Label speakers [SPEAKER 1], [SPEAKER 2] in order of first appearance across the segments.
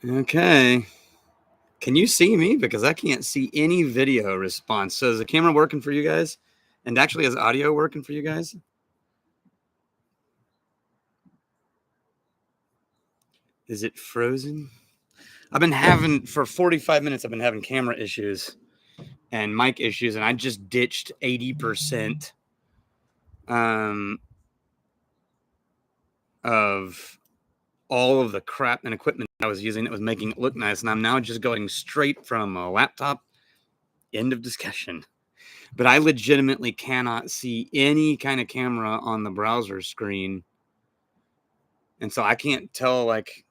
[SPEAKER 1] Okay. Can you see me? Because I can't see any video response. So is the camera working for you guys? And actually, is audio working for you guys? Is it frozen? I've been having, for 45 minutes, I've been having camera issues and mic issues, and I just ditched 80% of all of the crap and equipment I was using that was making it look nice. And I'm now just going straight from a laptop. End of discussion. But I legitimately cannot see any kind of camera on the browser screen. And so I can't tell, like,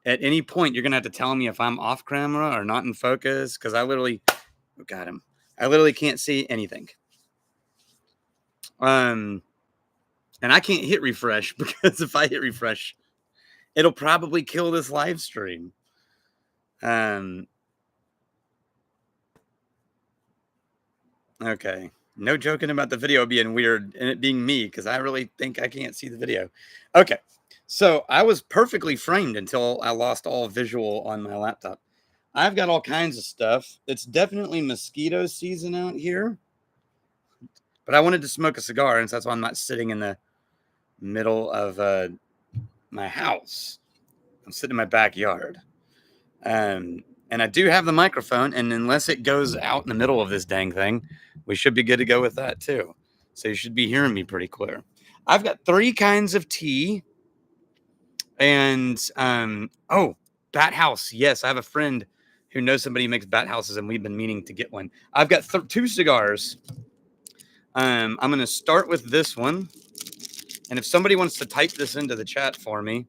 [SPEAKER 1] at any point, you're going to have to tell me if I'm off camera or not in focus. Cause I literally, oh, got him. I literally can't see anything. And I can't hit refresh because if I hit refresh, it'll probably kill this live stream. Okay. No joking about the video being weird and it being me because I really think I can't see the video. Okay. So I was perfectly framed until I lost all visual on my laptop. I've got all kinds of stuff. It's definitely mosquito season out here. But I wanted to smoke a cigar, and so that's why I'm not sitting in the middle of my house. I'm sitting in my backyard. And I do have the microphone, and unless it goes out in the middle of this dang thing, we should be good to go with that too. So you should be hearing me pretty clear. I've got 3 kinds of tea, and oh, bat house. Yes, I have a friend who knows somebody who makes bat houses, and we've been meaning to get one. I've got 2 cigars. I'm going to start with this one, and if somebody wants to type this into the chat for me,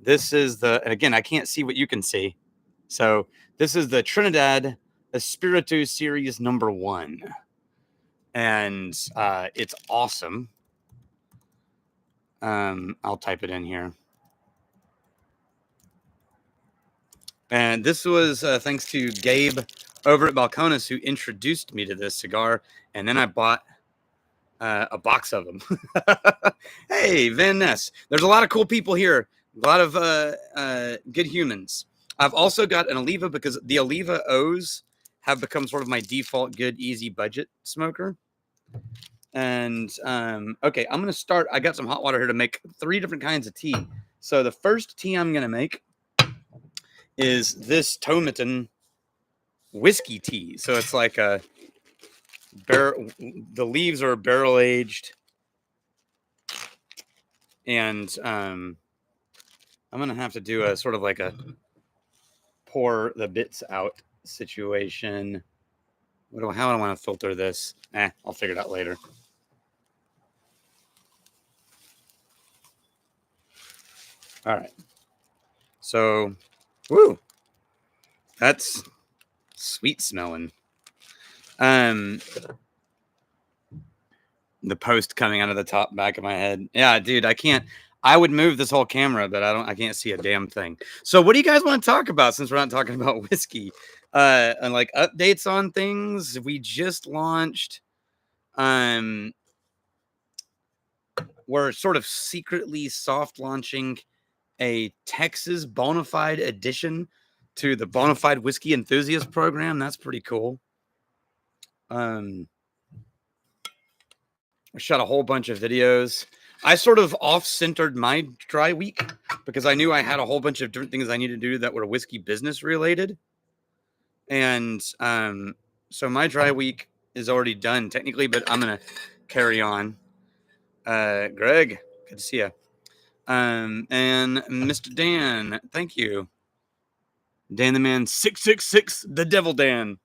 [SPEAKER 1] this is the, and again, I can't see what you can see. So this is the Trinidad Espiritu Series #1. And it's awesome. I'll type it in here. And this was thanks to Gabe over at Balcones who introduced me to this cigar. And then I bought a box of them. Hey, Van Ness. There's a lot of cool people here. A lot of good humans. I've also got an Oliva because the Oliva O's have become sort of my default good, easy budget smoker. And okay, I'm going to start. I got some hot water here to make 3 different kinds of tea. So the first tea I'm going to make is this Tomatin whiskey tea. So it's like the leaves are barrel aged. And I'm going to have to do a sort of like a pour the bits out situation. How do I want to filter this? I'll figure it out later. All right. So, woo, that's sweet smelling. The post coming out of the top back of my head. Yeah, dude, I would move this whole camera, but I can't see a damn thing. So what do you guys want to talk about since we're not talking about whiskey? And like updates on things. We just launched. We're sort of secretly soft launching a Texas Bonafide edition to the Bonafide Whiskey Enthusiast program. That's pretty cool. I shot a whole bunch of videos. I sort of off-centered my dry week because I knew I had a whole bunch of different things I needed to do that were whiskey business related. And so my dry week is already done technically, but I'm going to carry on. Greg, good to see you. And Mr. Dan, thank you. Dan the Man 666, the Devil Dan.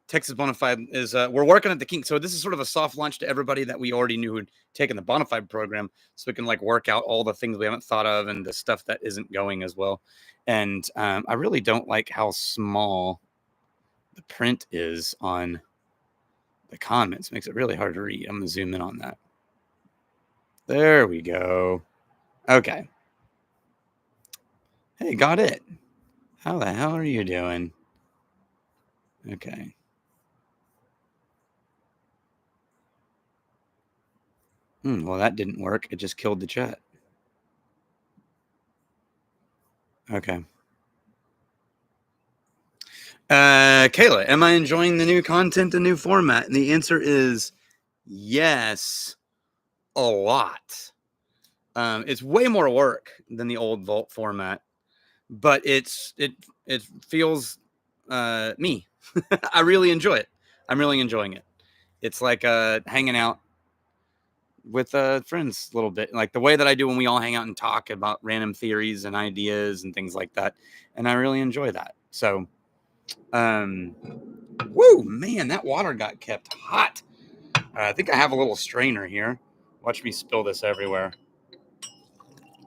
[SPEAKER 1] Texas Bonafide is we're working at the Kink. So this is sort of a soft launch to everybody that we already knew who'd taken the Bonafide program, so we can like work out all the things we haven't thought of and the stuff that isn't going as well. And I really don't like how small the print is on the comments. It makes it really hard to read. I'm gonna zoom in on that. There we go. Okay. Hey, got it. How the hell are you doing? Okay. Well, that didn't work. It just killed the chat. Okay. Kayla, am I enjoying the new content, the new format? And the answer is yes, a lot. It's way more work than the old Vault format, but it feels me. I really enjoy it. I'm really enjoying it. It's like hanging out with friends a little bit, like the way that I do when we all hang out and talk about random theories and ideas and things like that. And I really enjoy that. So, whoa, man, that water got kept hot. I think I have a little strainer here. Watch me spill this everywhere.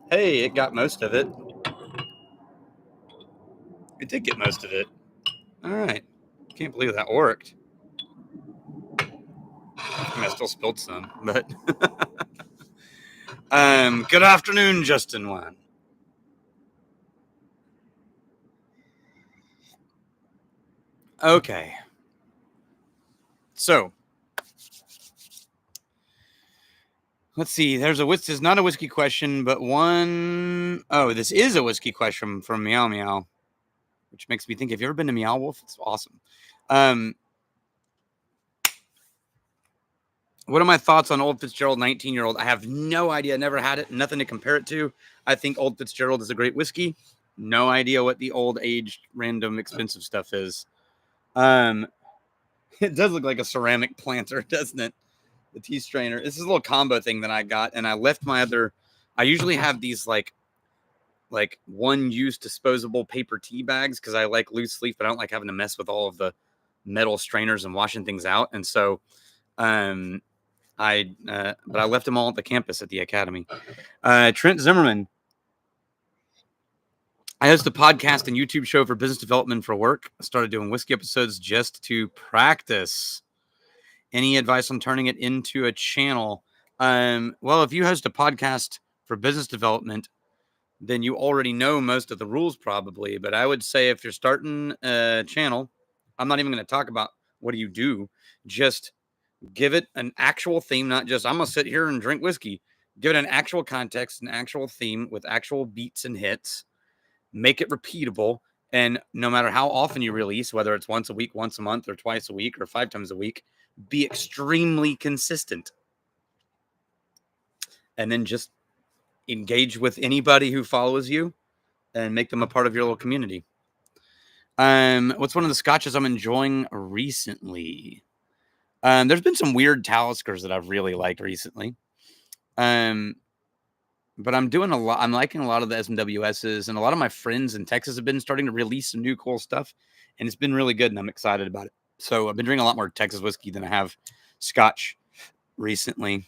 [SPEAKER 1] Hey, it got most of it. It did get most of it. All right. Can't believe that worked. I mean, I still spilled some, but good afternoon, Justin Wan. Okay. So let's see. This is not a whiskey question, but one oh, this is a whiskey question from Meow Meow, which makes me think, have you ever been to Meow Wolf? It's awesome. What are my thoughts on Old Fitzgerald 19-year-old? I have no idea. Never had it. Nothing to compare it to. I think Old Fitzgerald is a great whiskey. No idea what the old aged random expensive stuff is. It does look like a ceramic planter, doesn't it? The tea strainer. This is a little combo thing that I got, and I left my other. I usually have these like one-use disposable paper tea bags because I like loose leaf, but I don't like having to mess with all of the metal strainers and washing things out. And so, but I left them all at the campus at the academy. Trent Zimmerman. I host a podcast and YouTube show for business development for work. I started doing whiskey episodes just to practice. Any advice on turning it into a channel? Well, if you host a podcast for business development, then you already know most of the rules probably. But I would say if you're starting a channel, I'm not even going to talk about what do you do. Just give it an actual theme, not just I'm going to sit here and drink whiskey. Give it an actual context, an actual theme with actual beats and hits. Make it repeatable. And no matter how often you release, whether it's once a week, once a month, or twice a week, or 5 times a week, be extremely consistent. And then just engage with anybody who follows you and make them a part of your little community. What's one of the scotches I'm enjoying recently? There's been some weird Taliskers that I've really liked recently. But I'm doing a lot. I'm liking a lot of the SMWSs, and a lot of my friends in Texas have been starting to release some new cool stuff, and it's been really good, and I'm excited about it. So I've been drinking a lot more Texas whiskey than I have Scotch recently.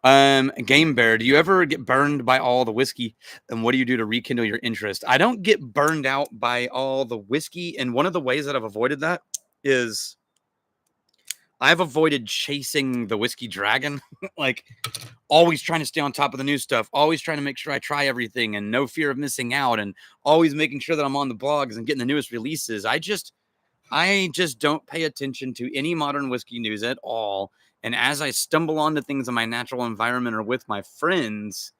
[SPEAKER 1] Game Bear, do you ever get burned by all the whiskey? And what do you do to rekindle your interest? I don't get burned out by all the whiskey. And one of the ways that I've avoided that is I've avoided chasing the whiskey dragon, like always trying to stay on top of the new stuff, always trying to make sure I try everything and no fear of missing out, and always making sure that I'm on the blogs and getting the newest releases. I just don't pay attention to any modern whiskey news at all. And as I stumble onto things in my natural environment or with my friends,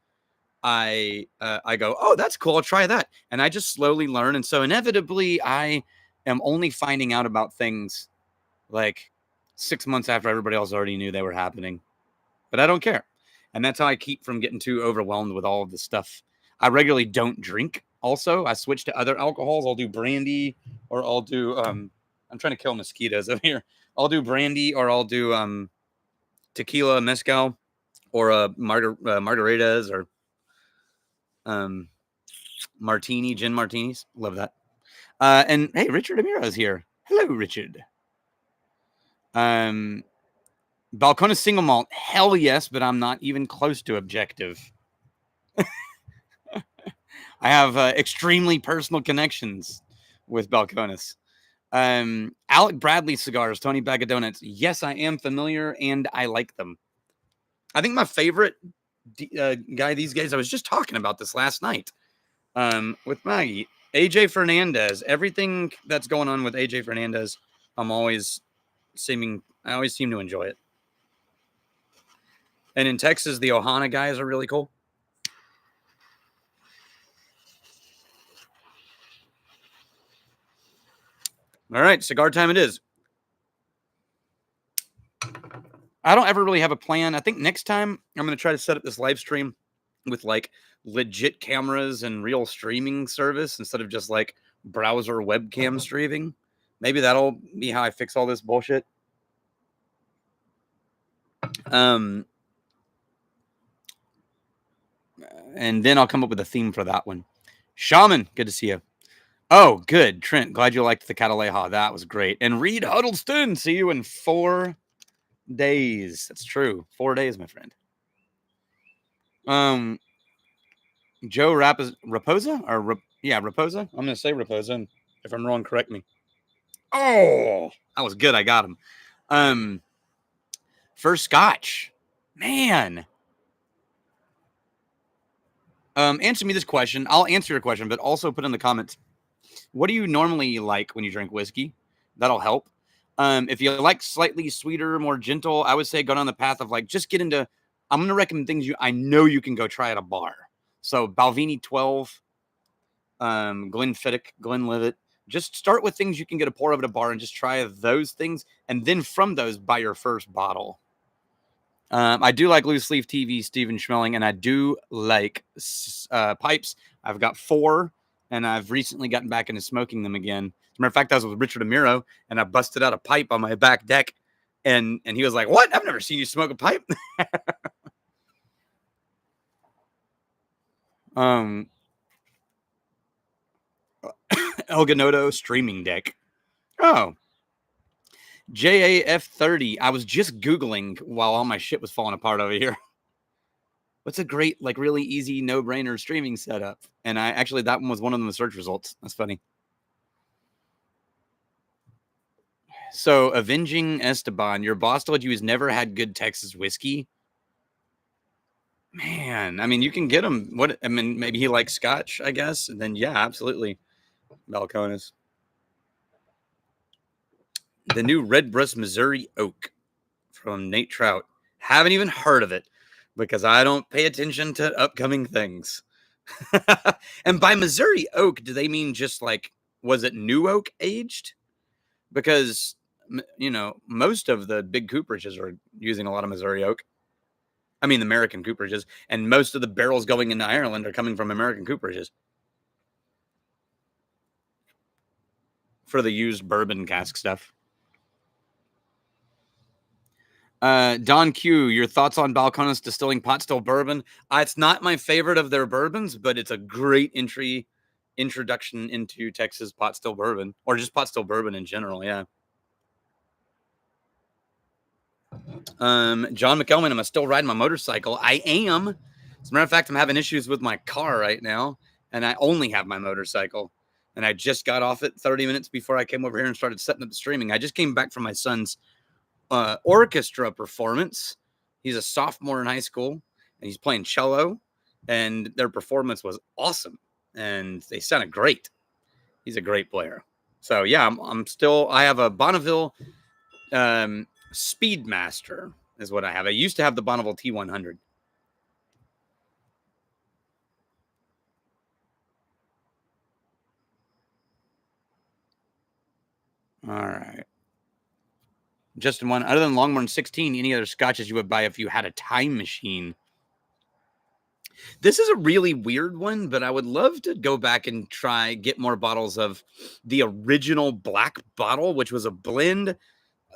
[SPEAKER 1] I go, oh, that's cool. I'll try that. And I just slowly learn. And so inevitably I am only finding out about things like 6 months after everybody else already knew they were happening, but I don't care. And that's how I keep from getting too overwhelmed with all of this stuff. I regularly don't drink. Also, I switch to other alcohols. I'll do brandy, or I'll do I'm trying to kill mosquitoes over here. I'll do brandy, or I'll do tequila, mezcal, or margaritas, or martini, gin martinis. Love that. And hey, Richard Amiro's here. Hello, Richard. Balcones single malt, hell yes, but I'm not even close to objective. I have extremely personal connections with Balcones. Alec Bradley cigars, Tony Bag of Donuts. Yes, I am familiar and I like them. I think my favorite guy these days, I was just talking about this last night with Maggie, AJ Fernandez. Everything that's going on with AJ Fernandez, I always seem to enjoy it. And in Texas, the Ohana guys are really cool. All right, cigar time it is. I don't ever really have a plan. I think next time I'm going to try to set up this live stream with like legit cameras and real streaming service instead of just like browser webcam streaming. Maybe that'll be how I fix all this bullshit. And then I'll come up with a theme for that one. Shaman, good to see you. Oh, good. Trent, glad you liked the Cataleja. That was great. And Reed Huddleston, see you in 4 days. That's true. 4 days, my friend. Joe Raposa? Raposa? I'm going to say Raposa. If I'm wrong, correct me. Oh, that was good. I got him. First Scotch. Man. Answer me this question. I'll answer your question, but also put in the comments. What do you normally like when you drink whiskey? That'll help. If you like slightly sweeter, more gentle, I would say go down the path of like, just get into, I'm going to recommend things I know you can go try at a bar. So Balvenie 12, Glenfiddich, Glenlivet. Just start with things you can get a pour of at a bar and just try those things. And then from those, buy your first bottle. I do like loose leaf TV, Stephen Schmeling, and I do like pipes. I've got 4, and I've recently gotten back into smoking them again. As a matter of fact, I was with Richard Amiro, and I busted out a pipe on my back deck, and he was like, "What? I've never seen you smoke a pipe." Elgato streaming deck. Oh. JAF30. I was just Googling while all my shit was falling apart over here. What's a great, like really easy, no-brainer streaming setup? And that one was one of the search results. That's funny. So, Avenging Esteban, your boss told you he's never had good Texas whiskey? Man, I mean, you can get him. Maybe he likes Scotch, I guess. And then, yeah, absolutely. Balcones. The new Redbreast Missouri Oak from Nate Trout. Haven't even heard of it because I don't pay attention to upcoming things. And by Missouri Oak, do they mean just like, was it new oak aged? Because, most of the big cooperages are using a lot of Missouri Oak. I mean, American cooperages. And most of the barrels going into Ireland are coming from American cooperages. For the used bourbon cask stuff. Don Q, your thoughts on Balcones distilling pot still bourbon? It's not my favorite of their bourbons, but it's a great introduction into Texas pot still bourbon, or just pot still bourbon in general. Yeah. John McElman, am I still riding my motorcycle? I am. As a matter of fact, I'm having issues with my car right now, and I only have my motorcycle. And I just got off it 30 minutes before I came over here and started setting up the streaming. I just came back from my son's orchestra performance. He's a sophomore in high school, and he's playing cello, and their performance was awesome, and they sounded great. He's a great player. So yeah, I have a Bonneville Speedmaster is what I have. I used to have the Bonneville T100. All right. Justin one, other than Longmorn 16, any other scotches you would buy if you had a time machine? This is a really weird one, but I would love to go back and get more bottles of the original black bottle, which was a blend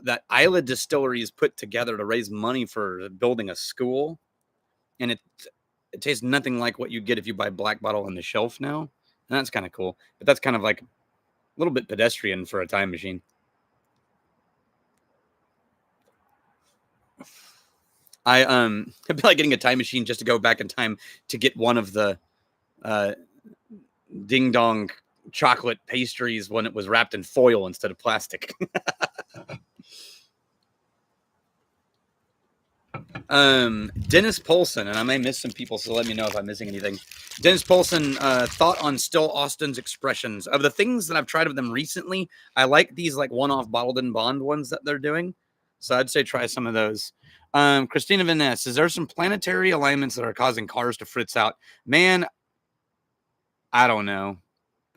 [SPEAKER 1] that Isla Distilleries put together to raise money for building a school. And it tastes nothing like what you get if you buy black bottle on the shelf now. And that's kind of cool. But that's kind of like a little bit pedestrian for a time machine. I feel like getting a time machine just to go back in time to get one of the ding dong chocolate pastries when it was wrapped in foil instead of plastic. Dennis Polson, and I may miss some people, so let me know if I'm missing anything. Dennis Polson, thought on Still Austin's expressions. Of the things that I've tried of them recently, I like these like one-off bottled in bond ones that they're doing. So I'd say try some of those. Christina Vaness, is there some planetary alignments that are causing cars to fritz out? Man, I don't know.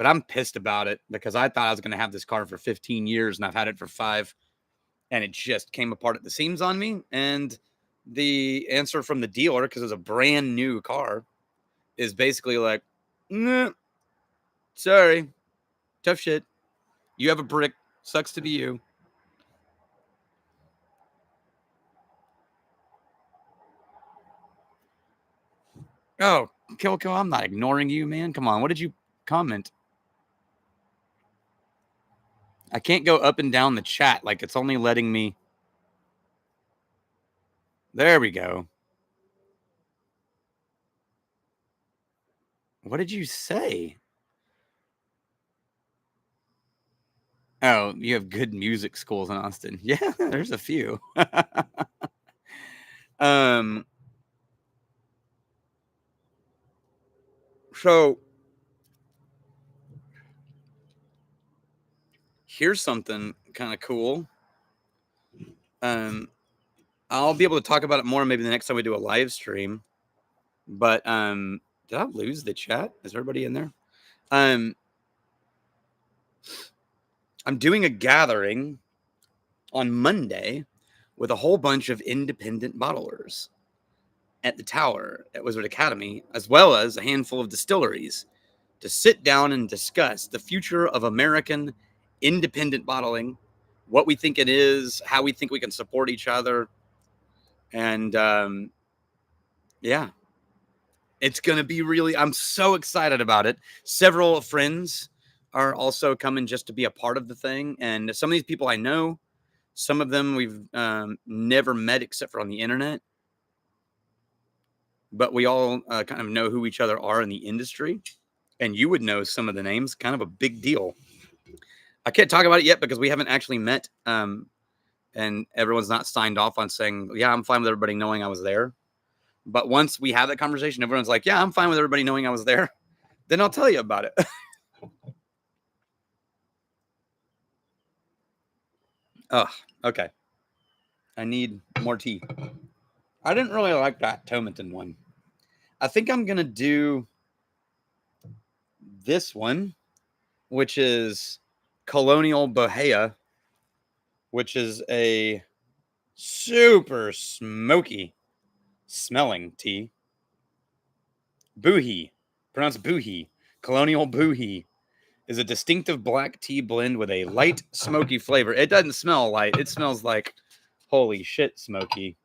[SPEAKER 1] but I'm pissed about it because I thought I was going to have this car for 15 years and I've had it for 5, and it just came apart at the seams on me. And the answer from the dealer, because it was a brand new car, is basically like, nah, sorry, tough shit. You have a brick. Sucks to be you. Oh, Kill, I'm not ignoring you, man. Come on. What did you comment? I can't go up and down the chat. Like, it's only letting me. There we go. What did you say? Oh, you have good music schools in Austin. Yeah, there's a few. So here's something kind of cool. I'll be able to talk about it more maybe the next time we do a live stream. But did I lose the chat? Is everybody in there? I'm doing a gathering on Monday with a whole bunch of independent bottlers at the Tower at Wizard Academy, as well as a handful of distilleries, to sit down and discuss the future of American independent bottling, what we think it is, how we think we can support each other. And yeah, it's going to be really, I'm so excited about it. Several friends are also coming just to be a part of the thing. And some of these people I know, some of them we've never met except for on the internet. But we all kind of know who each other are in the industry. And you would know some of the names, kind of a big deal. I can't talk about it yet because we haven't actually met. And everyone's not signed off on saying, yeah, I'm fine with everybody knowing I was there. But once we have that conversation, everyone's like, yeah, I'm fine with everybody knowing I was there. Then I'll tell you about it. Oh, okay. I need more tea. I didn't really like that Tomatin one. I think I'm going to do this one, which is Colonial Buhi, which is a super smoky smelling tea. Buhi, pronounced Buhi. Colonial Buhi is a distinctive black tea blend with a light, smoky flavor. It doesn't smell light. It smells like holy shit smoky.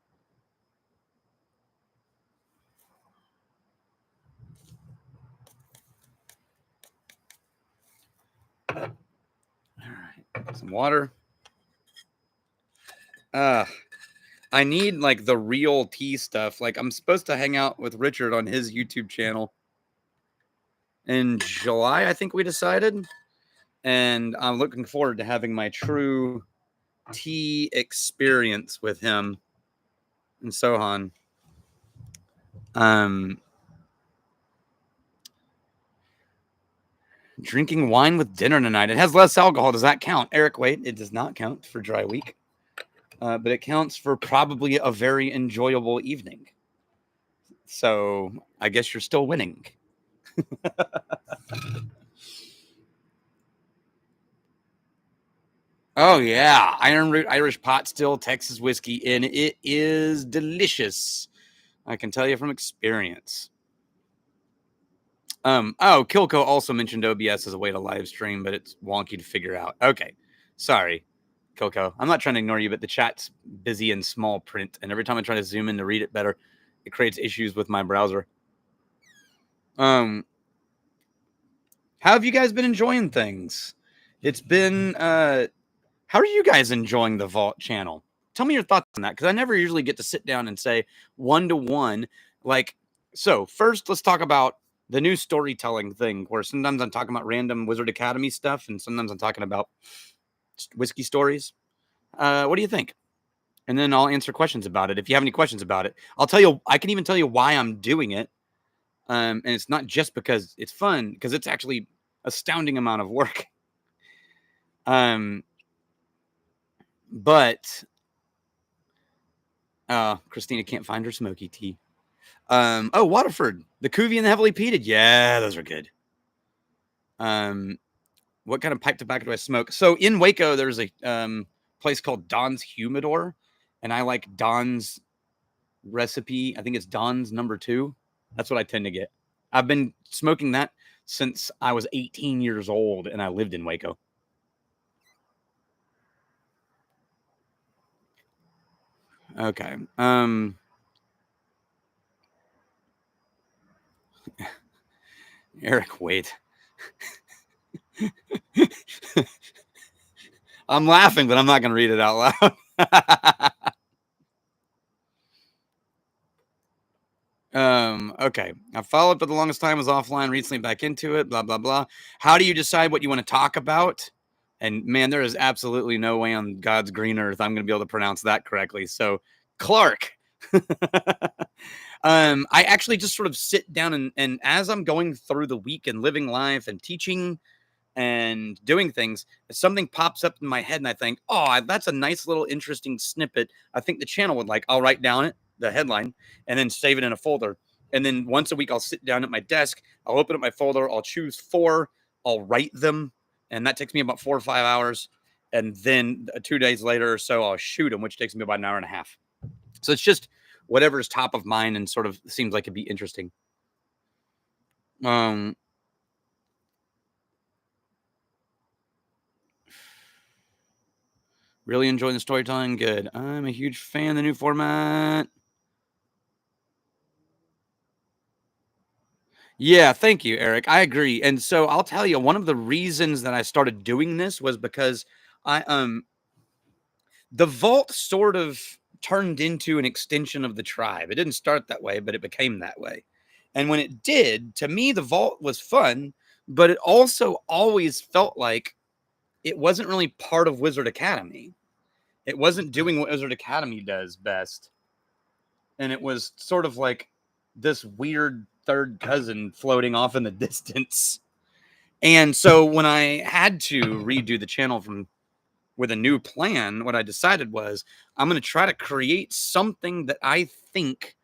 [SPEAKER 1] All right, some water. I need like the real tea stuff. Like I'm supposed to hang out with Richard on his YouTube channel in July, I think we decided. And I'm looking forward to having my true tea experience with him and Sohan. Drinking wine with dinner tonight. It has less alcohol. Does that count? Eric, wait, it does not count for dry week. But it counts for probably a very enjoyable evening. So I guess you're still winning. Oh, yeah. Iron Root Irish Pot Still Texas whiskey, and it is delicious. I can tell you from experience. Kilco also mentioned OBS as a way to live stream, but it's wonky to figure out. Okay. Sorry, Kilco. I'm not trying to ignore you, but the chat's busy in small print, and every time I try to zoom in to read it better, it creates issues with my browser. How have you guys been enjoying things? It's been how are you guys enjoying the Vault channel? Tell me your thoughts on that, because I never usually get to sit down and say one-to-one. Like, so first let's talk about the new storytelling thing, where sometimes I'm talking about random Wizard Academy stuff, and sometimes I'm talking about whiskey stories. What do you think? And then I'll answer questions about it. If you have any questions about it, I'll tell you. I can even tell you why I'm doing it. And it's not just because it's fun, because it's actually astounding amount of work. But Christina can't find her smoky tea. Waterford, the Cuvee and the heavily peated. Yeah, those are good. What kind of pipe tobacco do I smoke? So in Waco, there's a place called Don's Humidor, and I like Don's recipe. I think it's Don's #2. That's what I tend to get. I've been smoking that since I was 18 years old, and I lived in Waco. Okay. Eric, wait. I'm laughing, but I'm not going to read it out loud. Okay. I followed for the longest time, was offline, recently back into it, blah, blah, blah. How do you decide what you want to talk about? And man, there is absolutely no way on God's green earth I'm going to be able to pronounce that correctly. So, Clark. I actually just sort of sit down and as I'm going through the week and living life and teaching and doing things, something pops up in my head and I think, oh, that's a nice little interesting snippet. I think the channel would like. I'll write down the headline, and then save it in a folder. And then once a week, I'll sit down at my desk. I'll open up my folder. I'll choose 4. I'll write them. And that takes me about 4 or 5 hours. And then 2 days later or so, I'll shoot them, which takes me about an hour and a half. So it's just whatever is top of mind and sort of seems like it'd be interesting. Really enjoying the storytelling. Good. I'm a huge fan of the new format. Yeah, thank you, Eric. I agree. And so I'll tell you, one of the reasons that I started doing this was because I the vault sort of turned into an extension of the tribe. It didn't start that way, but it became that way. And when it did, to me, the vault was fun, but it also always felt like it wasn't really part of Wizard Academy. It wasn't doing what Wizard Academy does best. And it was sort of like this weird third cousin floating off in the distance. And so when I had to redo the channel with a new plan, what I decided was I'm going to try to create something that I think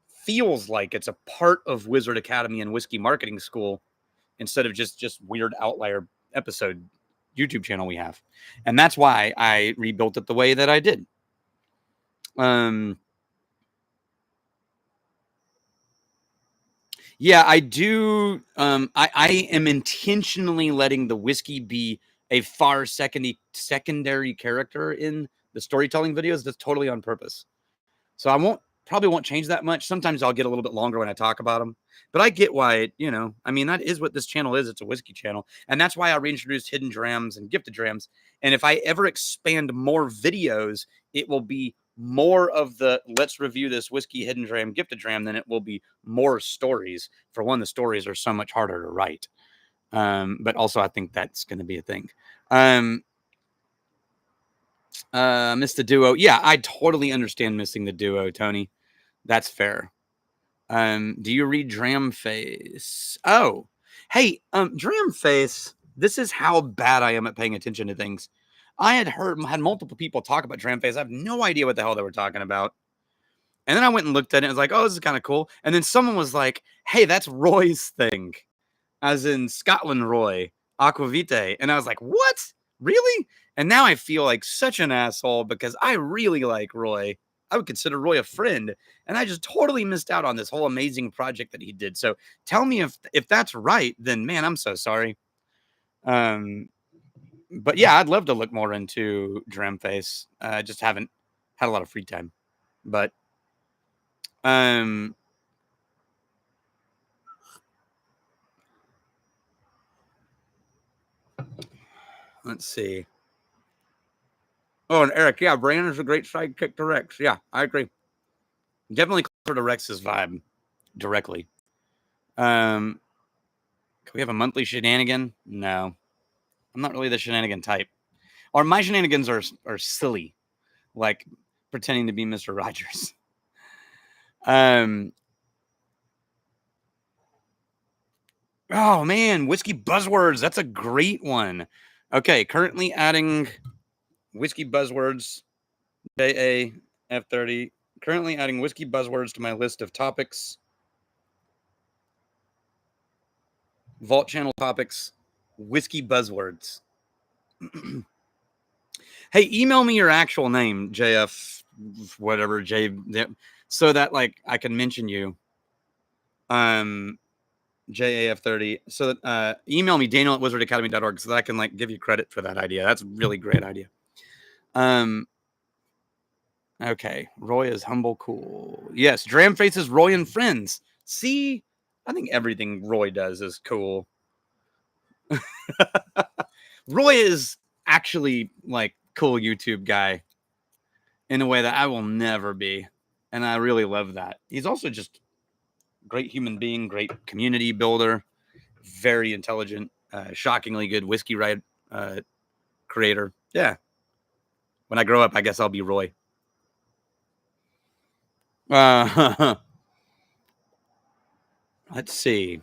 [SPEAKER 1] feels like it's a part of Wizard Academy and Whiskey Marketing School instead of just weird outlier episode YouTube channel we have. And that's why I rebuilt it the way that I did. Yeah, I do. I am intentionally letting the whiskey be a far secondary character in the storytelling videos. That's totally on purpose. So I probably won't change that much. Sometimes I'll get a little bit longer when I talk about them, but I get why I mean, that is what this channel is. It's a whiskey channel. And that's why I reintroduced hidden drams and gifted drams. And if I ever expand more videos, it will be more of the let's review this whiskey hidden dram, gifted dram, than it will be more stories. For one, the stories are so much harder to write. But also I think that's going to be a thing. Miss the duo. Yeah, I totally understand missing the duo, Tony. That's fair. Do you read Dramface? Oh, hey, Dramface. This is how bad I am at paying attention to things. I had multiple people talk about Dramface. I have no idea what the hell they were talking about. And then I went and looked at it and was like, oh, this is kind of cool. And then someone was like, hey, that's Roy's thing, as in Scotland Roy, Aquavite. And I was like, what? Really? And now I feel like such an asshole because I really like Roy. I would consider Roy a friend, and I just totally missed out on this whole amazing project that he did. So tell me if that's right, then man, I'm so sorry. But yeah, I'd love to look more into Dramface. I just haven't had a lot of free time. But let's see. Oh, and Eric, yeah, Brandon's a great sidekick to Rex. Yeah, I agree. Definitely closer to Rex's vibe directly. Can we have a monthly shenanigan? No, I'm not really the shenanigan type. Or my shenanigans are silly, like pretending to be Mr. Rogers. Oh man, whiskey buzzwords. That's a great one. Okay, currently adding whiskey buzzwords. JAF30. Currently adding whiskey buzzwords to my list of topics. Vault Channel topics, whiskey buzzwords. Hey, email me your actual name, JF, whatever, so that like I can mention you. JAF30. So email me, Daniel at wizardacademy.org, so that I can like give you credit for that idea. That's a really great idea. Okay. Roy is humble, cool. Yes, Dram faces Roy and friends. See, I think everything Roy does is cool. Roy is actually like cool YouTube guy in a way that I will never be. And I really love that. He's also just great human being, great community builder, very intelligent, shockingly good whiskey creator. Yeah. When I grow up, I guess I'll be Roy. Let's see.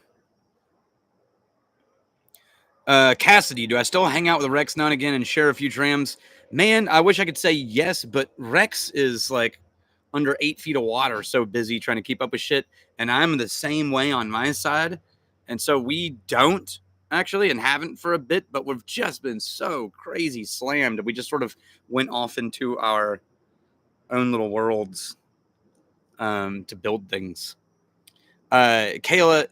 [SPEAKER 1] Cassidy, do I still hang out with Rex now and again and share a few drams? Man, I wish I could say yes, but Rex is like under 8 feet of water, so busy trying to keep up with shit. And I'm the same way on my side. And so we don't actually and haven't for a bit, but we've just been so crazy slammed. We just sort of went off into our own little worlds to build things. Kayla,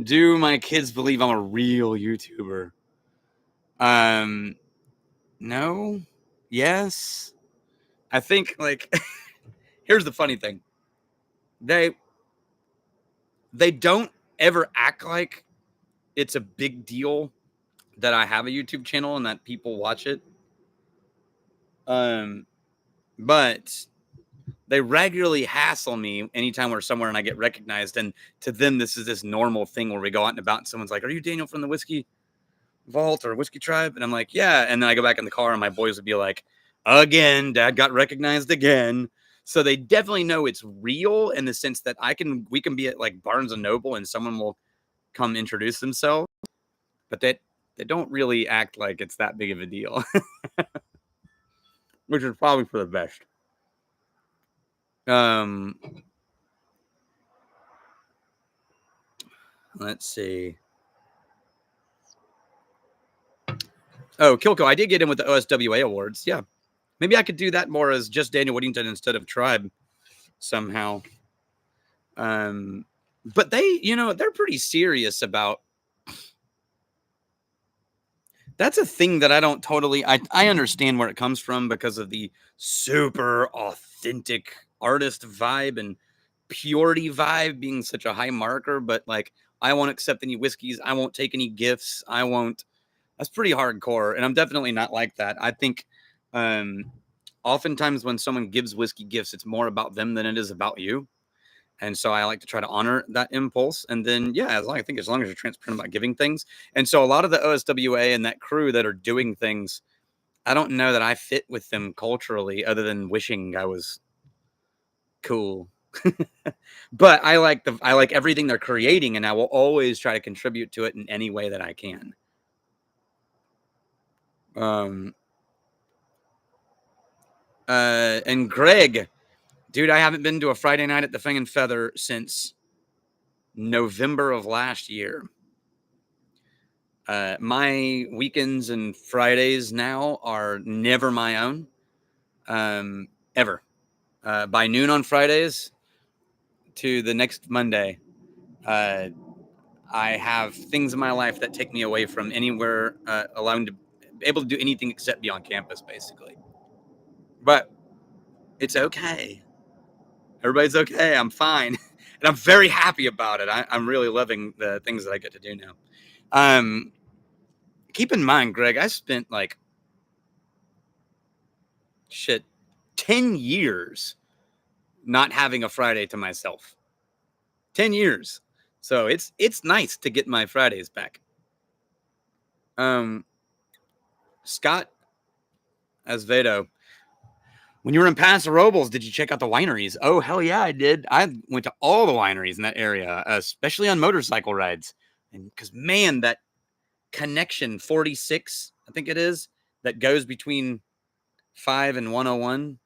[SPEAKER 1] do my kids believe I'm a real YouTuber? No. Yes. I think like here's the funny thing. They don't ever act like it's a big deal that I have a YouTube channel and that people watch it. But they regularly hassle me anytime we're somewhere and I get recognized. And to them, this is this normal thing where we go out and about and someone's like, "Are you Daniel from the Whiskey Vault or Whiskey Tribe?" And I'm like, "Yeah." And then I go back in the car and my boys would be like, "Again, Dad got recognized again." So they definitely know it's real in the sense that we can be at like Barnes and Noble and someone will come introduce themselves, but they don't really act like it's that big of a deal, which is probably for the best. Let's see. Oh, Kilko, I did get in with the OSWA awards. Yeah, maybe I could do that more as just Daniel Whittington instead of Tribe somehow. But they're pretty serious about. That's a thing that I don't totally. I understand where it comes from because of the super authentic artist vibe and purity vibe being such a high marker. But like, I won't accept any whiskeys. I won't take any gifts. I won't. That's pretty hardcore, and I'm definitely not like that. I think, oftentimes when someone gives whiskey gifts, it's more about them than it is about you. And so I like to try to honor that impulse. And then, yeah, as long as you're transparent about giving things. And so a lot of the OSWA and that crew that are doing things, I don't know that I fit with them culturally other than wishing I was cool. But I like everything they're creating, and I will always try to contribute to it in any way that I can. And Greg, dude, I haven't been to a Friday night at the Fang and Feather since November of last year. My weekends and Fridays now are never my own, ever. By noon on Fridays to the next Monday, I have things in my life that take me away from anywhere, allowing to be able to do anything except be on campus, basically. But it's okay. Everybody's okay. I'm fine. And I'm very happy about it. I'm really loving the things that I get to do now. Keep in mind, Greg, I spent like 10 years not having a Friday to myself. 10 years. So it's nice to get my Fridays back. Scott Asvedo, when you were in Paso Robles, did you check out the wineries? Oh, hell yeah, I did. I went to all the wineries in that area, especially on motorcycle rides. And because, man, that connection 46, I think it is, that goes between 5 and 101,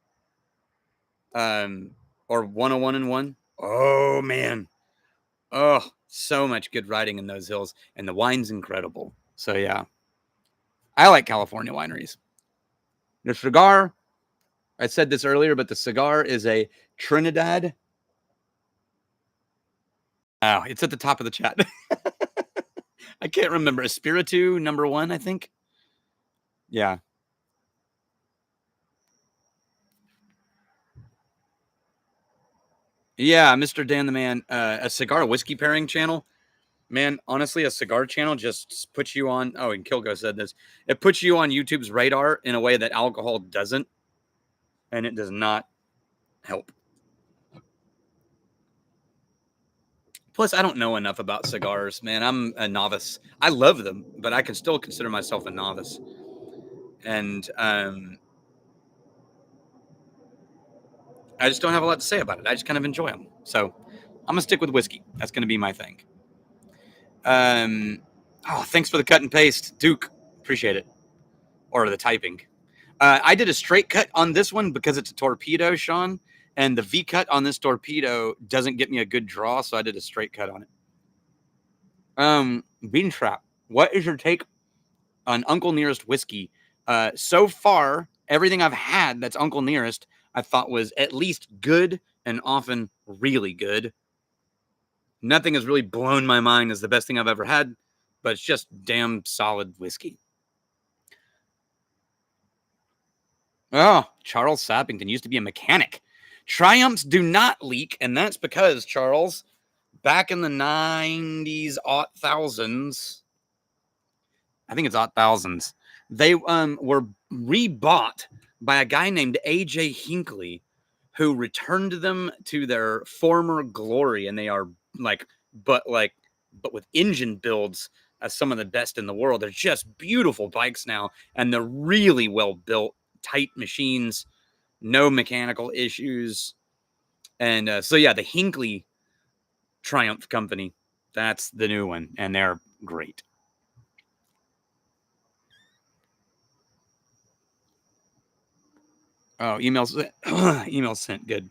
[SPEAKER 1] or 101 and 1. Oh, man. Oh, So much good riding in those hills, and the wine's incredible. So yeah, I like California wineries. The cigar, I said this earlier, but the cigar is a Trinidad. Oh, it's at the top of the chat. I can't remember. Espiritu #1, I think. Yeah. Yeah, Mr. Dan the Man, a cigar whiskey pairing channel. Man, honestly, a cigar channel just puts you on. Oh, and Kilgo said this. It puts you on YouTube's radar in a way that alcohol doesn't, and it does not help. Plus, I don't know enough about cigars, man. I'm a novice. I love them, but I can still consider myself a novice. And I just don't have a lot to say about it. I just kind of enjoy them. So I'm gonna stick with whiskey. That's gonna be my thing. Thanks for the cut and paste, Duke. Appreciate it. Or the typing. I did a straight cut on this one because it's a torpedo, Sean, and the V cut on this torpedo doesn't get me a good draw, so I did a straight cut on it. Bean Trap, what is your take on Uncle Nearest whiskey? So far, everything I've had that's Uncle Nearest, I thought was at least good and often really good. Nothing has really blown my mind as the best thing I've ever had, but it's just damn solid whiskey. Oh, Charles Sappington used to be a mechanic. Triumphs do not leak, and that's because, Charles, back in the 90s, aught thousands, I think it's aught thousands, they were rebought by a guy named A.J. Hinckley, who returned them to their former glory, and they are but with engine builds as some of the best in the world. They're just beautiful bikes now, and they're really well built, tight machines, no mechanical issues. And so yeah, the Hinckley Triumph Company, that's the new one, and they're great. Oh, emails sent. Good.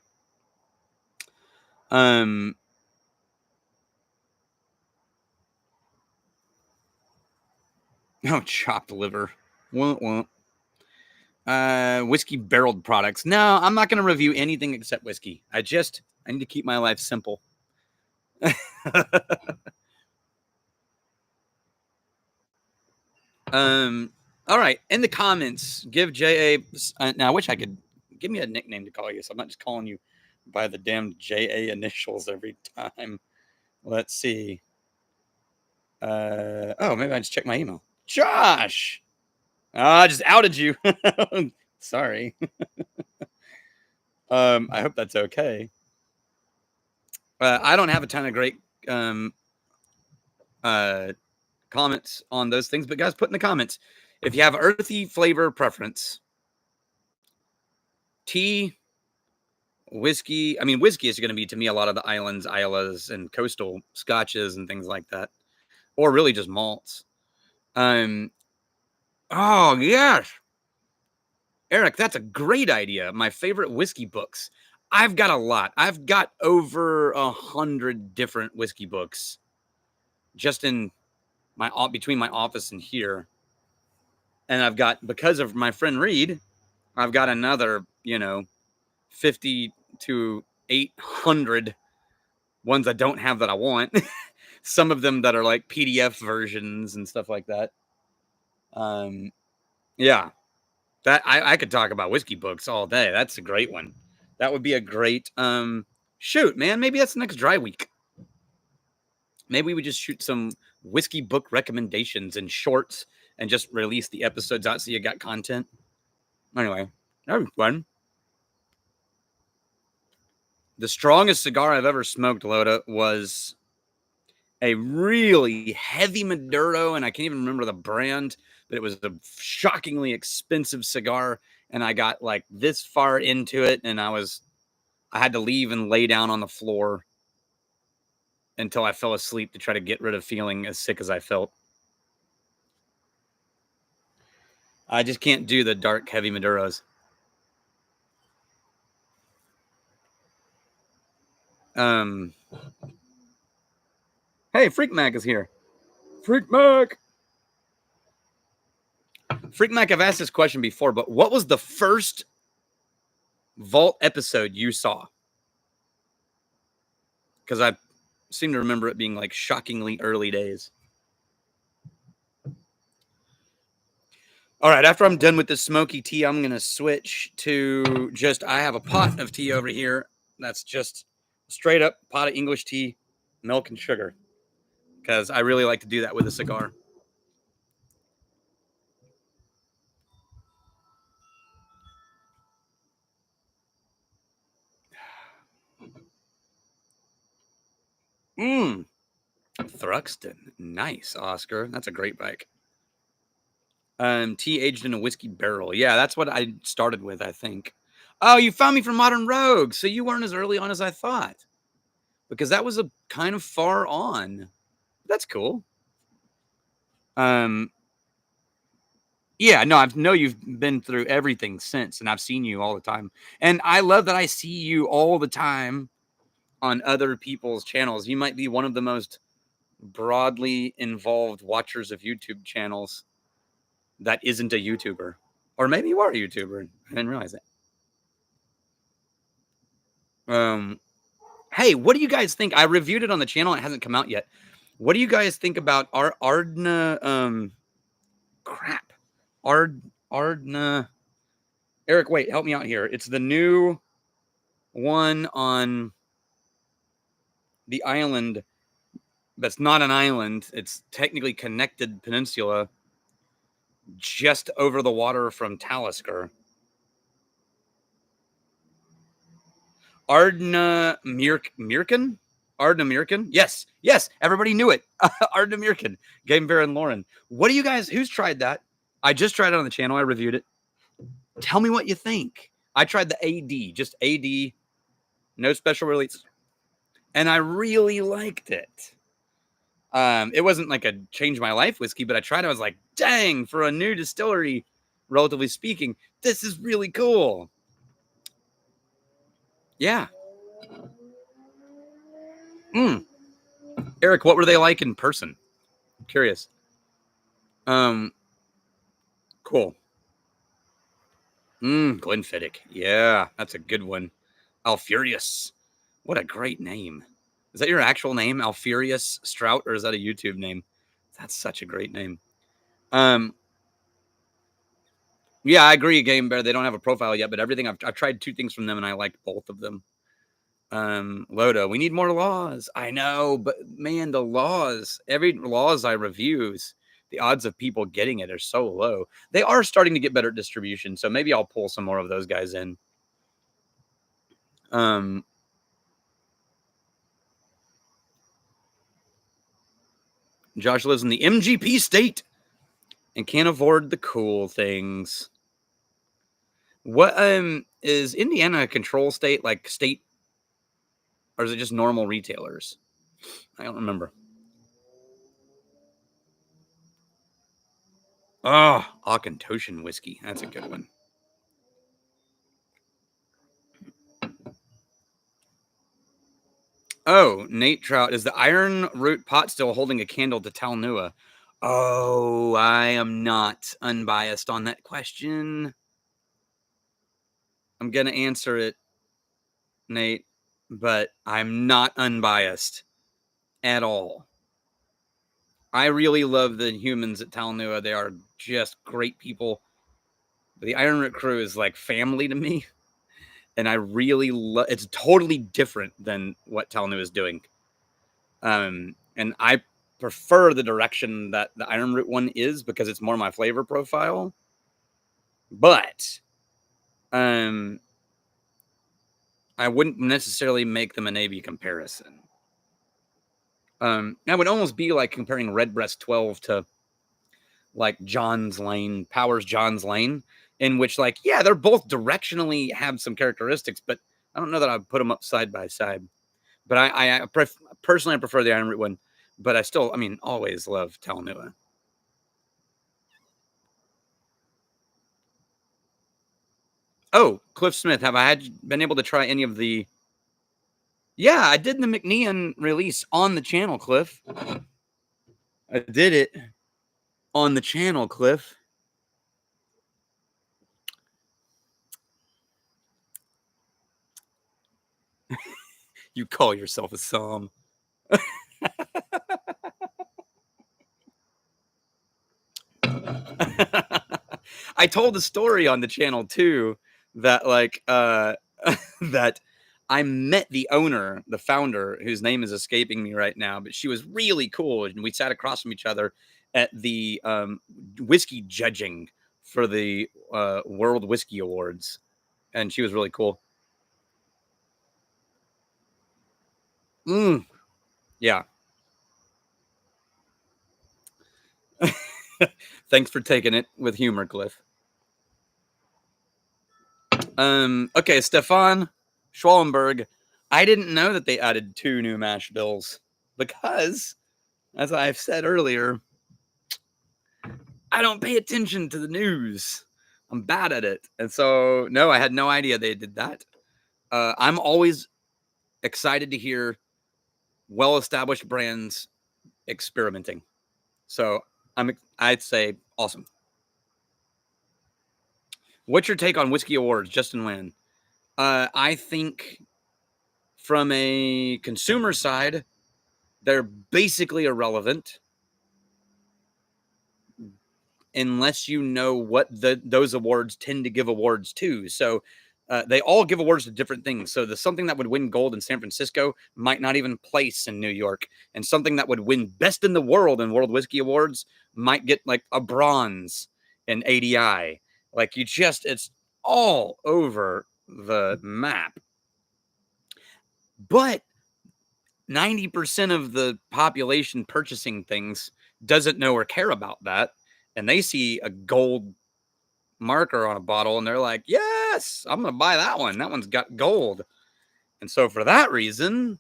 [SPEAKER 1] Oh, chopped liver. Won't. Whiskey barreled products. No, I'm not going to review anything except whiskey. I need to keep my life simple. All right. In the comments, give JA. Now, I wish I could give me a nickname to call you, so I'm not just calling you by the damn JA initials every time. Let's see. Maybe I just checked my email. Josh! I just outed you. Sorry. I hope that's okay. I don't have a ton of great comments on those things, but guys, put in the comments if you have earthy flavor preference, tea, whiskey. I mean, whiskey is going to be to me a lot of the islands, Islas, and coastal scotches and things like that, or really just malts. Oh yes, Eric, that's a great idea. My favorite whiskey books. I've got a lot. I've got over 100 different whiskey books just in between my office and here. And I've got, because of my friend Reed, I've got another, 50 to 800 ones I don't have that I want. Some of them that are like PDF versions and stuff like that. Yeah, that I could talk about whiskey books all day. That's a great one. That would be a great shoot, man. Maybe that's next dry week. Maybe we just shoot some whiskey book recommendations in shorts and just release the episodes out so you got content. Anyway, that was fun. The strongest cigar I've ever smoked, Loda, was a really heavy Maduro, and I can't even remember the brand, but it was a shockingly expensive cigar, and I got like this far into it, and I had to leave and lay down on the floor until I fell asleep to try to get rid of feeling as sick as I felt. I just can't do the dark, heavy Maduros. Hey, Hey, Freak Mac is here. Freak Mac. Freak Mac, I've asked this question before, but what was the first Vault episode you saw? Because I seem to remember it being like shockingly early days. All right, after I'm done with the smoky tea, I'm going to switch to I have a pot of tea over here. That's just straight up pot of English tea, milk and sugar. Because I really like to do that with a cigar. Thruxton. Nice, Oscar. That's a great bike. Tea aged in a whiskey barrel. Yeah, that's what I started with, I think. Oh, you found me from Modern Rogue, so you weren't as early on as I thought. Because that was a kind of far on. That's cool. Yeah, no, I know you've been through everything since, and I've seen you all the time. And I love that I see you all the time on other people's channels. You might be one of the most broadly involved watchers of YouTube channels that isn't a YouTuber. Or maybe you are a YouTuber. I didn't realize that. Hey, what do you guys think? I reviewed it on the channel. It hasn't come out yet. What do you guys think about Ardna? Crap. Ardna. Eric, wait, help me out here. It's the new one on the island that's not an island. It's technically connected peninsula just over the water from Talisker. Ardna Mirkin? Ardna Mirkin? Yes. Yes. Everybody knew it. Ardna Mirkin. Game Bear and Lauren. What do you guys, who's tried that? I just tried it on the channel. I reviewed it. Tell me what you think. I tried the AD, just AD, no special release. And I really liked it. It wasn't like a change my life whiskey, but I tried it. I was like, dang, for a new distillery, relatively speaking, this is really cool. Yeah. Eric, what were they like in person? I'm curious. Cool. Glenfiddich. Yeah, that's a good one. Alfurious. What a great name. Is that your actual name, Furious Stout, or is that a YouTube name? That's such a great name. Yeah, I agree, Game Bear. They don't have a profile yet, but everything I've tried 2 things from them, and I liked both of them. Loda, we need more laws. I know, but man, the laws, every laws I reviews, the odds of people getting it are so low. They are starting to get better at distribution, so maybe I'll pull some more of those guys in. Josh lives in the MGP state and can't afford the cool things. What is Indiana a control state, like state, or is it just normal retailers? I don't remember. Oh, Auchentoshan whiskey. That's a good one. Oh, Nate Trout. Is the iron root pot still holding a candle to Talnua? Oh, I am not unbiased on that question. I'm going to answer it, Nate, but I'm not unbiased at all. I really love the humans at Talnua. They are just great people. The Iron Root crew is like family to me. And I really love it's totally different than what Talnua is doing. And I prefer the direction that the Iron Root one is because it's more my flavor profile. But I wouldn't necessarily make them an A/B comparison. That would almost be like comparing Redbreast 12 to like John's Lane, Powers John's Lane, in which like, yeah, they're both directionally have some characteristics, but I don't know that I'd put them up side by side. But personally, I prefer the Iron Root one, but I still, I mean, always love Talnua. Oh, Cliff Smith, have I been able to try any of the Yeah, I did the McNeon release on the channel, Cliff. I did it on the channel, Cliff. You call yourself a psalm. I told a story on the channel too that that I met the owner, the founder, whose name is escaping me right now, but she was really cool, and we sat across from each other at the whiskey judging for the World Whiskey Awards, and she was really cool. Mm, yeah. Thanks for taking it with humor, Cliff. Okay, Stefan Schwallenberg. I didn't know that they added 2 new mash bills because, as I've said earlier, I don't pay attention to the news. I'm bad at it. And so, no, I had no idea they did that. I'm always excited to hear well-established brands experimenting. So I'd say awesome. What's your take on whiskey awards, Justin Wan? I think from a consumer side, they're basically irrelevant unless you know what those awards tend to give awards to. So they all give awards to different things. So the something that would win gold in San Francisco might not even place in New York, and something that would win best in the world in World Whiskey Awards might get like a bronze in ADI. Like it's all over the map. But 90% of the population purchasing things doesn't know or care about that. And they see a gold marker on a bottle and they're like, yes, I'm going to buy that one. That one's got gold. And so for that reason,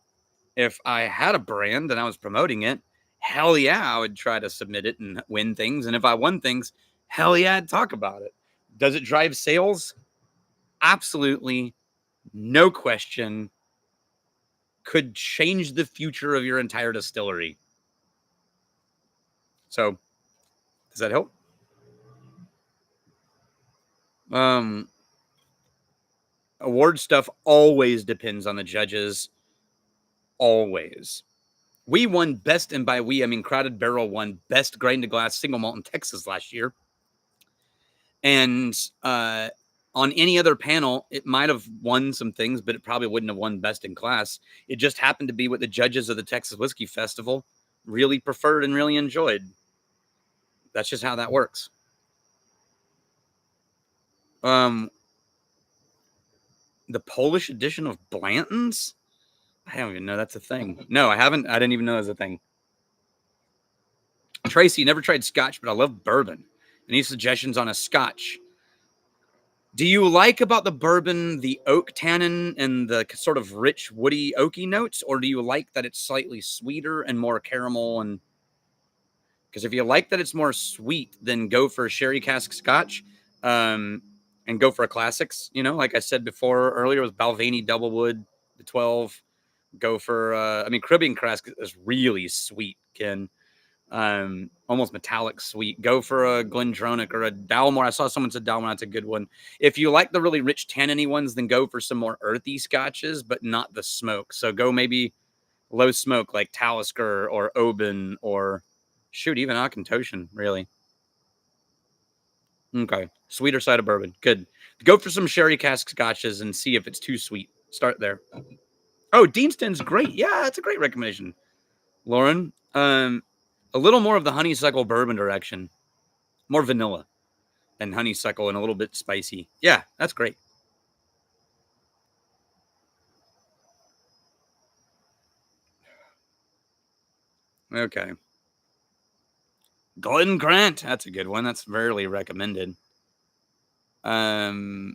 [SPEAKER 1] if I had a brand and I was promoting it, hell yeah, I would try to submit it and win things. And if I won things, hell yeah, I'd talk about it. Does it drive sales? Absolutely. No question. Could change the future of your entire distillery. So does that help? Award stuff always depends on the judges. Always. We won best, and by we, I mean Crowded Barrel won best grain to glass single malt in Texas last year. And on any other panel, it might have won some things, but it probably wouldn't have won best in class. It just happened to be what the judges of the Texas Whiskey Festival really preferred and really enjoyed. That's just how that works. The Polish edition of Blanton's? I don't even know that's a thing. No, I haven't. I didn't even know it was a thing. Tracy, never tried Scotch, but I love bourbon. Any suggestions on a Scotch? Do you like about the bourbon the oak tannin and the sort of rich, woody, oaky notes, or do you like that it's slightly sweeter and more caramel? And because if you like that it's more sweet, then go for a sherry cask Scotch, and go for a classics. You know, like I said before earlier, with Balvenie Doublewood, the 12. Go for Caribbean cask is really sweet, Ken. Almost metallic sweet. Go for a Glendronach or a Dalmore. I saw someone said Dalmore. That's a good one. If you like the really rich tanniny ones, then go for some more earthy scotches, but not the smoke. So go maybe low smoke like Talisker or Oban or shoot, even Auchentoshan, really. Okay. Sweeter side of bourbon. Good. Go for some sherry cask scotches and see if it's too sweet. Start there. Oh, Deanston's great. Yeah, that's a great recommendation, Lauren. A little more of the honeysuckle bourbon direction. More vanilla and honeysuckle and a little bit spicy. Yeah, that's great. Okay. Glen Grant. That's a good one. That's rarely recommended. Oh,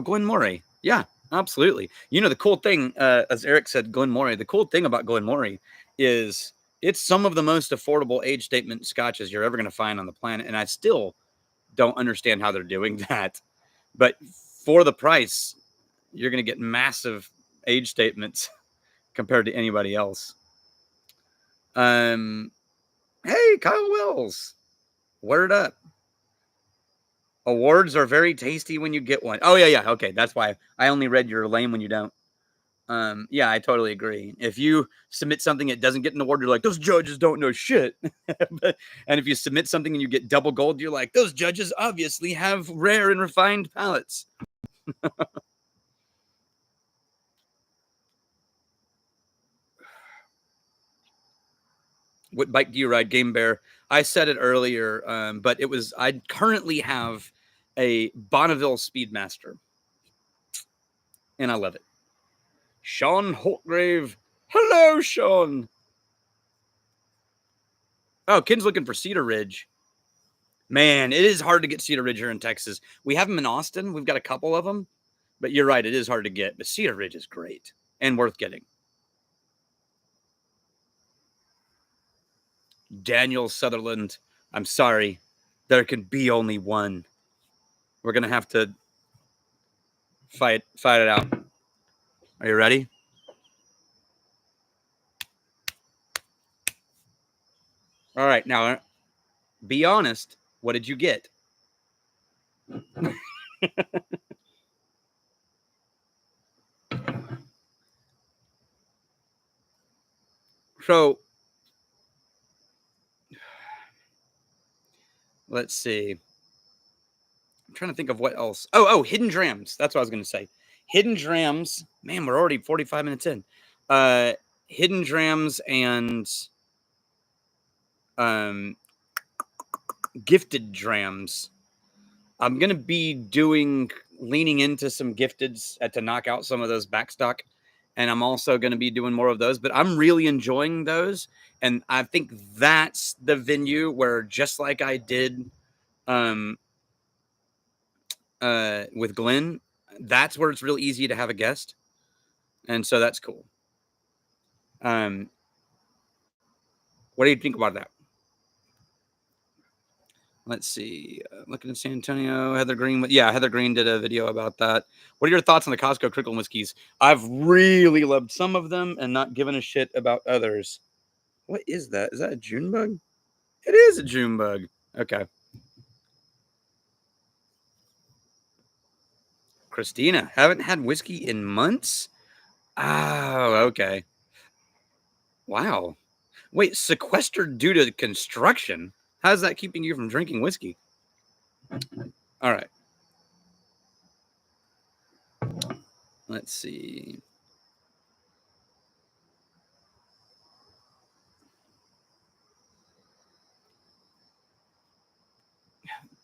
[SPEAKER 1] Glen Moray. Yeah, absolutely. You know, the cool thing, as Eric said, Glen Moray, the cool thing about Glen Moray is it's some of the most affordable age statement scotches you're ever going to find on the planet. And I still don't understand how they're doing that. But for the price, you're going to get massive age statements compared to anybody else. Hey, Kyle Wills, word up. Awards are very tasty when you get one. Oh, yeah. Okay, that's why I only read you're lame when you don't. Yeah, I totally agree. If you submit something that doesn't get an award, you're like, those judges don't know shit. And if you submit something and you get double gold, you're like, those judges obviously have rare and refined palates. What bike do you ride, Game Bear? I said it earlier, but I currently have a Bonneville Speedmaster, and I love it. Sean Holtgrave. Hello, Sean. Oh, Ken's looking for Cedar Ridge. Man, it is hard to get Cedar Ridge here in Texas. We have them in Austin. We've got a couple of them, but you're right. It is hard to get, but Cedar Ridge is great and worth getting. Daniel Sutherland. I'm sorry. There can be only one. We're going to have to fight it out. Are you ready? All right. Now, be honest. What did you get? So, let's see. I'm trying to think of what else. Oh, hidden drams. That's what I was going to say. Hidden drams. Man, we're already 45 minutes in. Hidden drams and gifted drams. I'm going to be leaning into some gifteds to knock out some of those backstock. And I'm also going to be doing more of those, but I'm really enjoying those. And I think that's the venue where, just like I did with Glenn, that's where it's real easy to have a guest. And so that's cool. What do you think about that? Let's see. Looking at San Antonio, Heather Green. Yeah, Heather Green did a video about that. What are your thoughts on the Costco Crickle whiskeys? I've really loved some of them and not given a shit about others. What is that? Is that a June bug? It is a June bug. Okay. Christina, haven't had whiskey in months? Oh, okay. Wow. Wait, sequestered due to construction? How's that keeping you from drinking whiskey? All right. Let's see.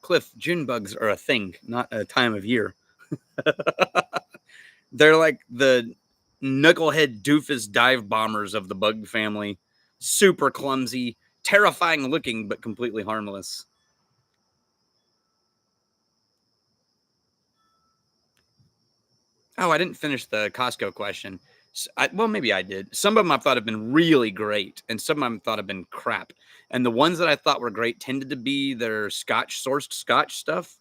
[SPEAKER 1] Cliff, June bugs are a thing, not a time of year. They're like the knucklehead doofus dive bombers of the bug family. Super clumsy, terrifying looking, but completely harmless. Oh, I didn't finish the Costco question. Well, maybe I did. Some of them I thought have been really great, and some of them I thought have been crap. And the ones that I thought were great tended to be their sourced Scotch stuff.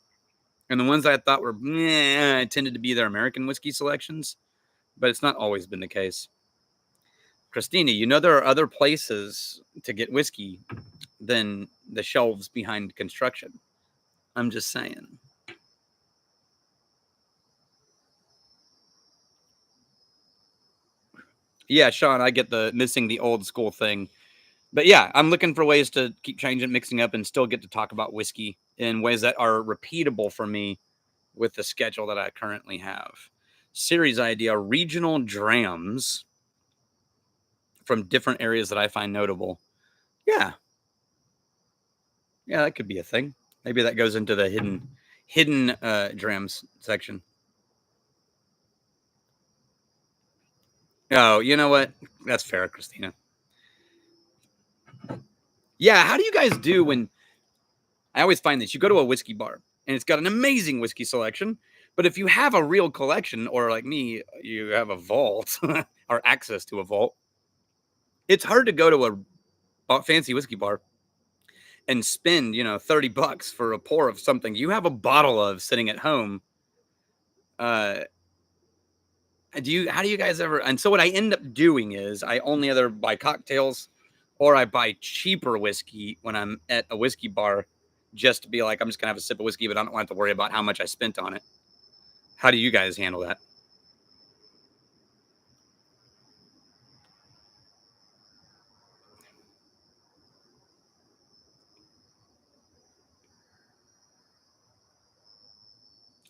[SPEAKER 1] And the ones I thought were tended to be their American whiskey selections. But it's not always been the case. Christina, there are other places to get whiskey than the shelves behind construction. I'm just saying. Yeah, Sean, I get the missing the old school thing. But yeah, I'm looking for ways to keep changing, mixing up, and still get to talk about whiskey in ways that are repeatable for me with the schedule that I currently have. Series idea, regional drams from different areas that I find notable. Yeah. Yeah, that could be a thing. Maybe that goes into the hidden drams section. Oh, you know what? That's fair, Christina. Yeah, how do you guys do when I always find this? You go to a whiskey bar and it's got an amazing whiskey selection, but if you have a real collection, or like me, you have a vault or access to a vault, it's hard to go to a fancy whiskey bar and spend, $30 for a pour of something you have a bottle of sitting at home. How do you guys ever? And so what I end up doing is I only either buy cocktails or I buy cheaper whiskey when I'm at a whiskey bar, just to be like, I'm just gonna have a sip of whiskey, but I don't want to worry about how much I spent on it. How do you guys handle that?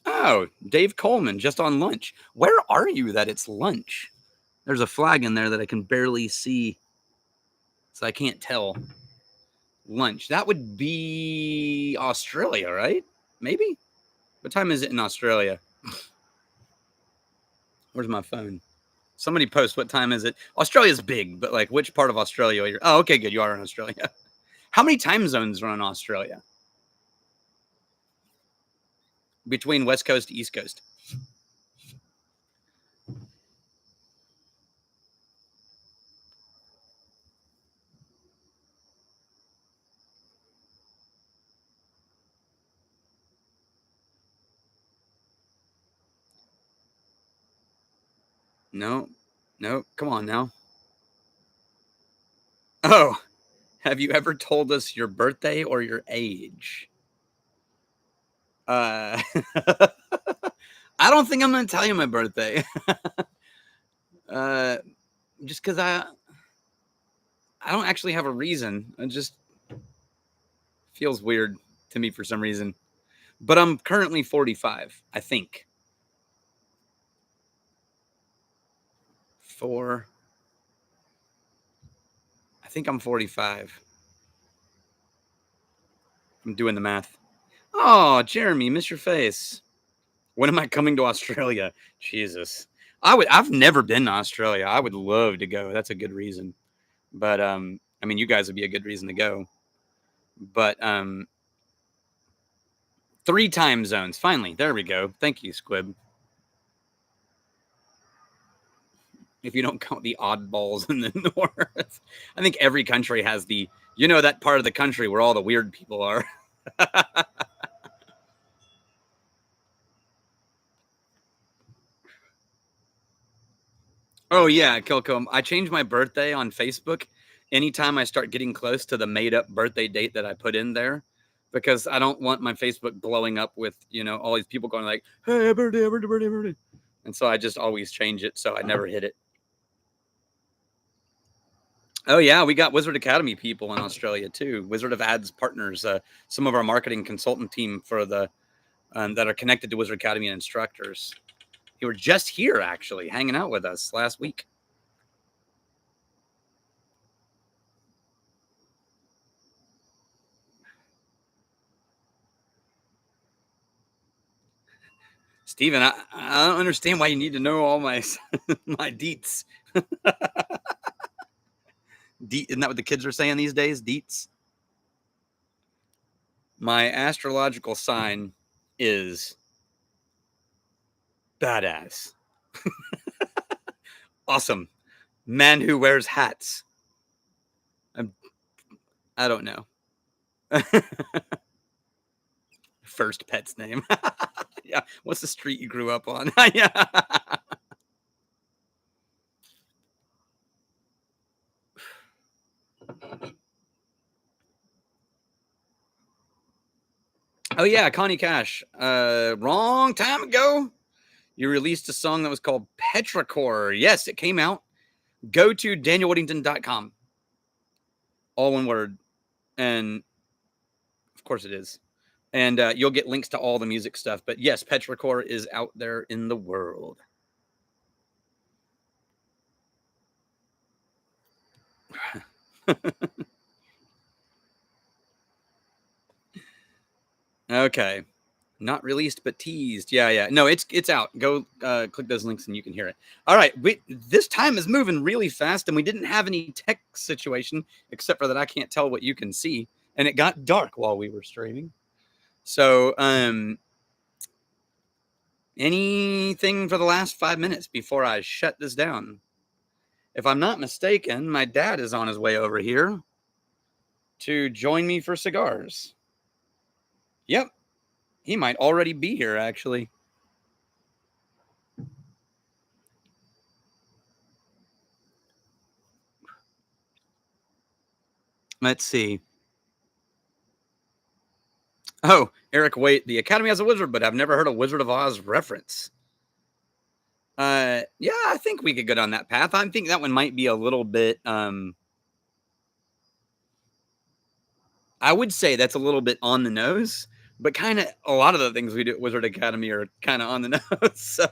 [SPEAKER 1] Oh, Dave Coleman, just on lunch. Where are you that it's lunch? There's a flag in there that I can barely see, so I can't tell. Lunch. That would be Australia, right? Maybe? What time is it in Australia? Where's my phone? Somebody post what time is it? Australia's big, but like which part of Australia are you? Oh, okay, good. You are in Australia. How many time zones are in Australia? Between West Coast to East Coast? No. No. Come on now. Oh, have you ever told us your birthday or your age? Uh I don't think I'm going to tell you my birthday. uh just cuz I don't actually have a reason. It just feels weird to me for some reason. But I'm currently 45, I think. 4. I think I'm 45. I'm doing the math. Oh, Jeremy, miss your face. When am I coming to Australia? Jesus. I've never been to Australia. I would love to go. That's a good reason. But I mean you guys would be a good reason to go. But 3 time zones. Finally. There we go. Thank you, Squib. If you don't count the oddballs in the north. I think every country has that part of the country where all the weird people are. Oh yeah, Kilcombe. I change my birthday on Facebook anytime I start getting close to the made up birthday date that I put in there, because I don't want my Facebook blowing up with, all these people going like, "Hey, birthday, birthday, birthday, birthday." And so I just always change it so I never hit it. Oh yeah, we got Wizard Academy people in Australia too. Wizard of Ads partners, some of our marketing consultant team for the that are connected to Wizard Academy and instructors. They were just here actually, hanging out with us last week. Steven, I don't understand why you need to know all my my deets. Isn't that what the kids are saying these days? Deets. My astrological sign is badass. Awesome. Man who wears hats. I don't know. First pet's name. Yeah. What's the street you grew up on? Yeah. Oh yeah, Connie Cash. Wrong time ago, you released a song that was called Petrichor. Yes, it came out. Go to danielwoodington.com. All one word. And of course it is. And you'll get links to all the music stuff. But yes, Petrichor is out there in the world. Okay. Not released, but teased. Yeah. No, it's out. Go click those links and you can hear it. All right. This time is moving really fast, and we didn't have any tech situation except for that I can't tell what you can see, and it got dark while we were streaming. So, anything for the last 5 minutes before I shut this down? If I'm not mistaken, my dad is on his way over here to join me for cigars. Yep. He might already be here, actually. Let's see. Oh, Eric, wait. The Academy has a wizard, but I've never heard a Wizard of Oz reference. Yeah, I think we could go down that path. I think that one might be a little bit. I would say that's a little bit on the nose, but kind of a lot of the things we do at Wizard Academy are kind of on the nose. So,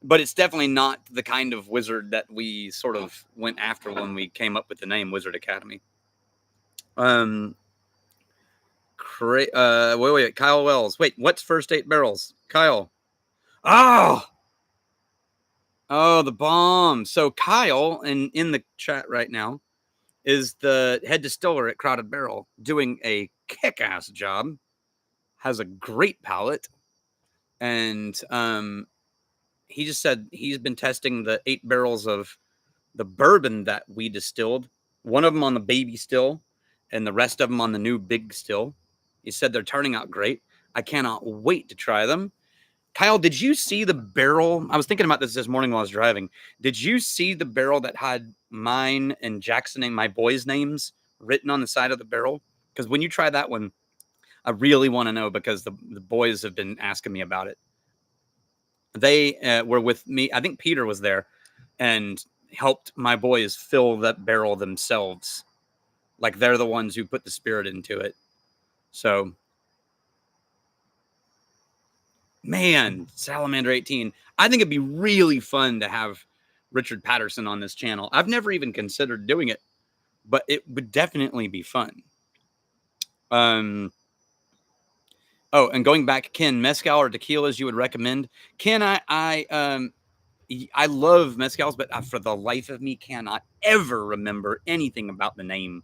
[SPEAKER 1] but it's definitely not the kind of wizard that we sort of went after when we came up with the name Wizard Academy. Wait, Kyle Wells. Wait, what's First 8 Barrels? Kyle. Oh, the bomb. So Kyle, in the chat right now, is the head distiller at Crowded Barrel, doing a kick-ass job. Has a great palate, and he just said he's been testing the 8 barrels of the bourbon that we distilled. One of them on the baby still, and the rest of them on the new big still. He said they're turning out great. I cannot wait to try them. Kyle, did you see the barrel? I was thinking about this morning while I was driving. Did you see the barrel that had mine and Jackson and my boys' names written on the side of the barrel? Because when you try that one, I really want to know, because the boys have been asking me about it. They were with me. I think Peter was there and helped my boys fill that barrel themselves. Like, they're the ones who put the spirit into it. So, man, Salamander 18. I think it'd be really fun to have Richard Patterson on this channel. I've never even considered doing it, but it would definitely be fun. Oh, and going back, Ken, mezcal or tequilas you would recommend? Ken, I love mezcals, but for the life of me cannot ever remember anything about the name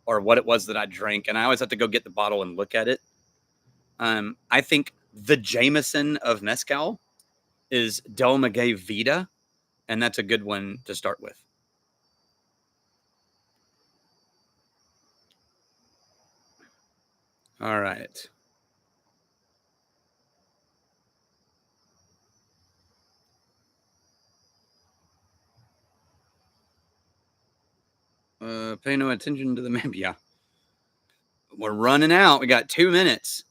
[SPEAKER 1] or what it was that I drank, and I always have to go get the bottle and look at it. I think the Jameson of mezcal is Del Maguey Vida, and that's a good one to start with. All right. Pay no attention to the map. Yeah. We're running out. We got 2 minutes.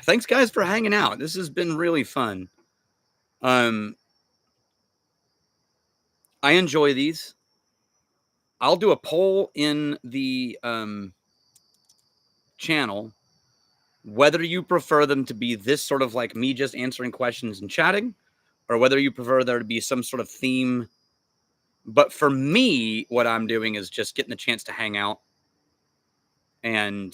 [SPEAKER 1] Thanks, guys, for hanging out. This has been really fun. I enjoy these. I'll do a poll in the channel whether you prefer them to be this sort of like me just answering questions and chatting, or whether you prefer there to be some sort of theme. But for me, what I'm doing is just getting the chance to hang out and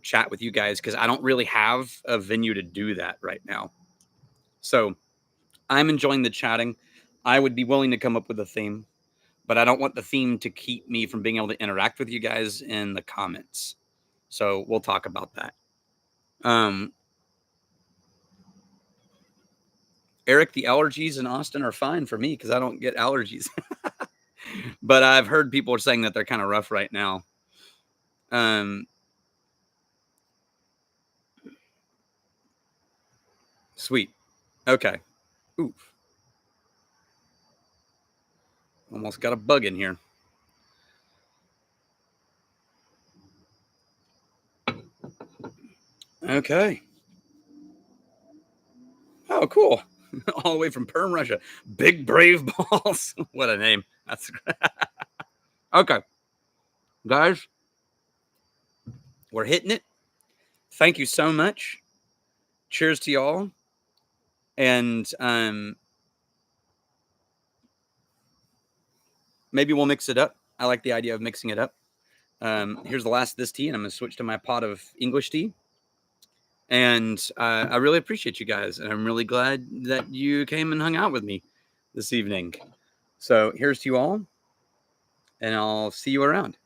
[SPEAKER 1] chat with you guys, because I don't really have a venue to do that right now. So I'm enjoying the chatting. I would be willing to come up with a theme, but I don't want the theme to keep me from being able to interact with you guys in the comments. So we'll talk about that. Eric, the allergies in Austin are fine for me because I don't get allergies. But I've heard people are saying that they're kind of rough right now. Sweet. Okay. Oof. Almost got a bug in here. Okay. Oh, cool. All the way from Perm, Russia. Big Brave Balls. What a name. That's great. Okay. Guys, we're hitting it. Thank you so much. Cheers to y'all. And maybe we'll mix it up. I like the idea of mixing it up. Here's the last of this tea, and I'm going to switch to my pot of English tea. And I really appreciate you guys, and I'm really glad that you came and hung out with me this evening. So here's to you all, and I'll see you around.